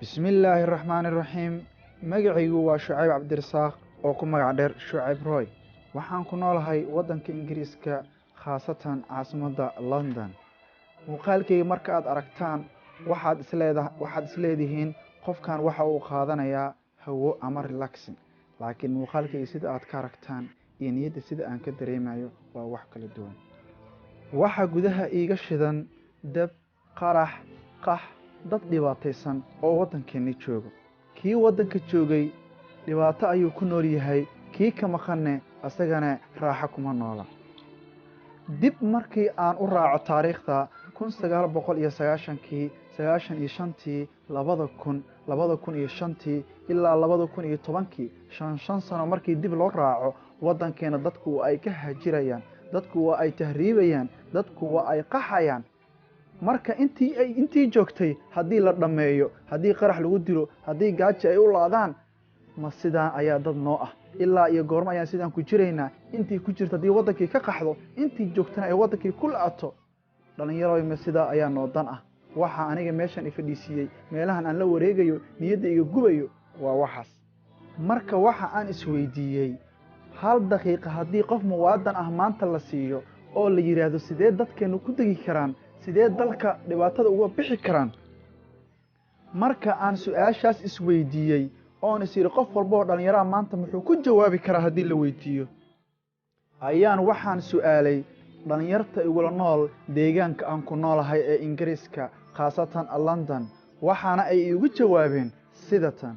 بسم الله الرحمن الرحيم magacaygu waa Shucayb Cabdirasaaq oo ku magac dheer Shucayb Roy waxaan ku noolahay wadanka Ingiriiska khaasatan caasimadda London muuqaalkayga marka aad aragtaan waxaad isleedihiin qofkan waxa uu qaadanayaa hawo ama relaxing laakiin muuqaalkayga sida aad ka aragtaan iyo niyadda sida aan ka dareemayo waa wax kala duwan waxa gudaha iiga shidan dab qarax qax dad dhibaataysan oo waddankeeni joogo kii waddanka joogay dhibaato ayuu ku nool yahay kii ka maqanne asagana raaxo kuma noola dib markii aan u raaco taariikhda 1990kii 95tii 2005tii ilaa 2010kii shan sano markii dib loo raaco waddankeena dadku ay ka hajirayaan dadku waa ay tahriibayaan dadku waa ay qaxayaan marka intii joogtay haddii la dhammeeyo haddii qarax lagu dilo haddii gaajo ay u laadaan ma sidaan ayaa dad noo ah ilaa iyo goormo ayaan sidaan ku jiraynaa intii ku jirta haddii waddankii ka qaxdo intii joogtana ay waddankii ku la'ato dhallinyaro ma sidaa ayaa noo dan ah waxa aniga meeshan i fadhiisiiyey meelahan aan la wareegayo niyadda iga gubayo waa waxaas marka waxa aan isweydiiyey hal daqiiqa haddii qof muwaadan ah maanta la siiyo oo la yidhaahdo sidee dadkeenu ku degi karaan sidee dalka dhibaatada uga bixi karaan marka aan su-aashaas isweydiiyey oon is yidhi qof walba oo dhallinyaraha maanta muxuu ku jawaabi karaa haddii la weydiiyo ayaan waxaan su'aalay dhallinyarta igula nool deegaanka aan ku noolahay ee ingiriiska khaasatan London waxaana ay iigu jawaabeen sidatan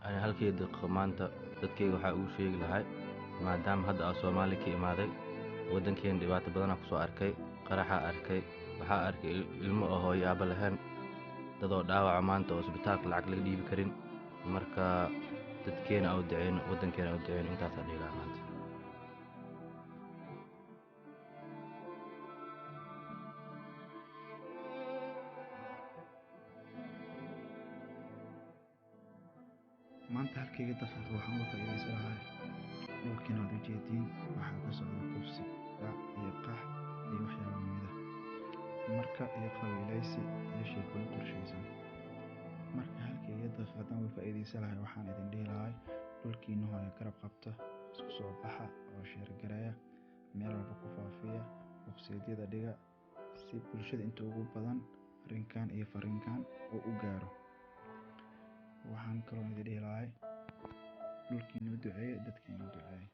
أنا halkii daqiiqo maanta dadkayga waxaa ugu sheegi lahay maadaama hadda aan Soomaali ka imaaday waddankeena dhibaato badan aan ku soo arkay qaraxa arkay waxaa arkay ilmo oo hooyo aaba lahayn dadoo dhaawaca maanta oo isbitaalka lacag laga dhiibi karin marka dadkeena u duceyn waddankeena u duceyn intaas aan dhihi lahaa maanta maanta halkayga daqiiqa waxaan uga faa'iidaysanahay dhulkiina aad ujeediin waxaa ka socda kufsi dhac iyo qax iyo waxyaaba lamida marka iyo qabiilaysi iyo sheekooyin qorshaysan marka halkayga daqiiqa haddaan uga faa'iidaysan lahay waxaan idin dhihi lahay dhulkiina hooyo garab qabta isku soo baxa oo sheergareeya meel walba ku faafiya websaydyada dhiga si bulshada inta ugu badan arrinkan iyo fariinkan uu u gaaro waxaan kaloo idin dhihi lahay dhulkiina u duceeya dadkiina u duceeya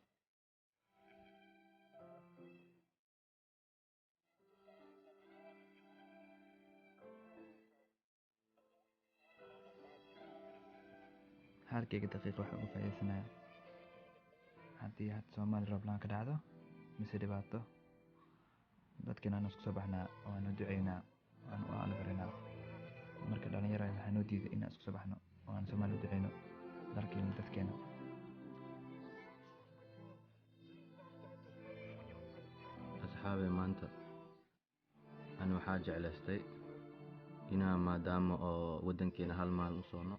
halkayga daqiiqa waxaan uga faa'iidaysanayaa haddii had Soomaali rooblaan ka dhacdo mise dhibaato dadkeena aan isku soo baxnaa oo aan u duceynaa aan u albarinaa marka dhallinyarada waxaa noo diiday inaan isku soo baxno oo aan Soomaali u duceyno dalkeena dadkeena asxaabe maanta ani waxaa jeclaystay inaan maadaama oo waddankeena hal maalin u soono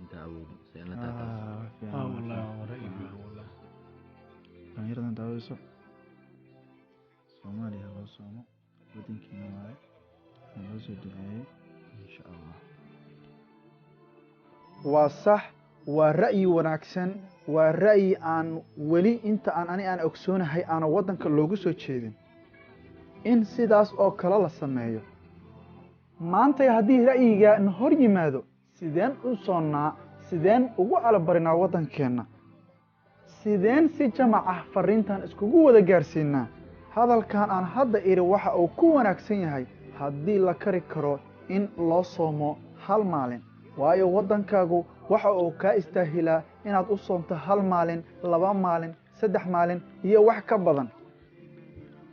inta awoodin si aan la taataas dhallinyaradan daawayso Soomaaliya loo soomo waddankeena waaye loo soo duceeyo insha Allah waa sax waa ra'yi wanaagsan waa ra'yi aan weli inta aan ogsoonahay aana waddanka loogu soo jeedin in sidaas oo kale la sameeyo maantay haddii ra'yiga na hor yimaado sideen u soonnaa sideen ugu alabarinaa waddankeenna sideen si jamac ah fariintan iskugu wada gaarsiinaa hadalkan aan hadda iri waxa uu ku wanaagsan yahay haddii la kari karo in loo soomo hal maalin waayo waddankaagu waxa uu kaa istaahilaa inaad u soomto hal maalin 2 maalin 3 maalin iyo wax ka badan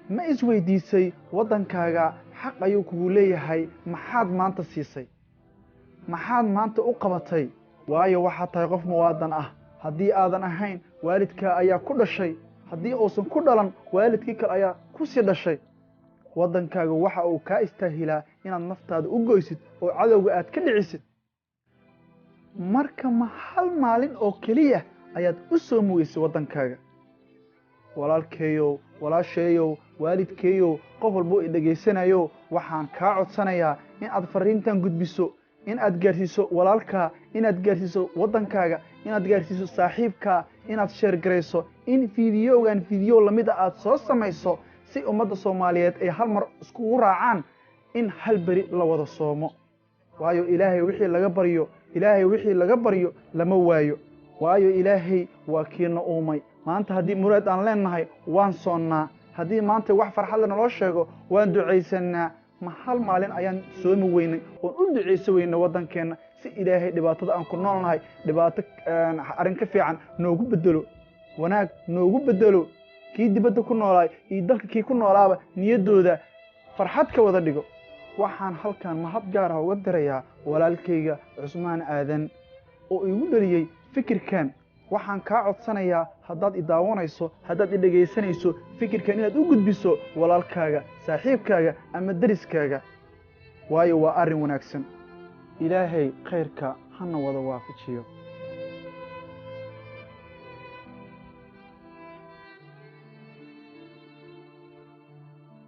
ma isweydiisay waddankaaga xaq ayuu kugu leeyahay maxaad maanta siisay maxaad maanta u qabatay waayo waxaad tahay qof muwaadan ah haddii aadan ahayn waalidkaa ayaa ku dhashay haddii uusan ku dhalan waalidkii kale ayaa ku sii dhashay waddankaaga waxa uu kaa istaahilaa inaad naftaada u goysid oo cadowga aad ka dhicisid marka ma hal maalin oo keliya ayaad u soo mugeysay waddankaaga walaalkeeyow walaasheeyow waalidkeeyow qof walbo i dhegaysanayo waxaan kaa codsanayaa in aad fariintan gudbiso in aad gaarsiiso walaalkaa inaad gaarsiiso waddankaaga inaad gaarsiiso saaxiibkaa inaad sheergarayso in fiidiyowgan fiidiyow lamid a aad soo samayso si ummadda soomaaliyeed ay hal mar iskugu raacaan in hal beri la wada soomo waayo ilaahay wixii laga baryo lama waayo waayo ilaahay waa kiina uumay maanta haddii muraad aan leenahay waan soonnaa haddii maanta wax farxad naloo sheego waan ducaysannaa ma hal maalin ayaan soomi weynay oon u ducayso weynay waddankeenna si ilaahay dhibaatada aan ku noolnahay dhibaato arrin ka fiican noogu bedelo wanaag noogu bedelo kii dibadda ku noolaay iyo dalka kii ku noolaaba niyaddooda farxad ka wada dhigo waxaan halkan mahad gaar ah uga dirayaa walaalkayga cusmaan aadan oo igu dhaliyey fikirkan waxaan kaa codsanayaa haddaad i daawanayso haddaad i dhegaysanayso fikirkan inaad u gudbiso walaalkaaga saaxiibkaaga ama deriskaaga waayo waa arrin wanaagsan ilaahay khayrka hana wada waafajiyo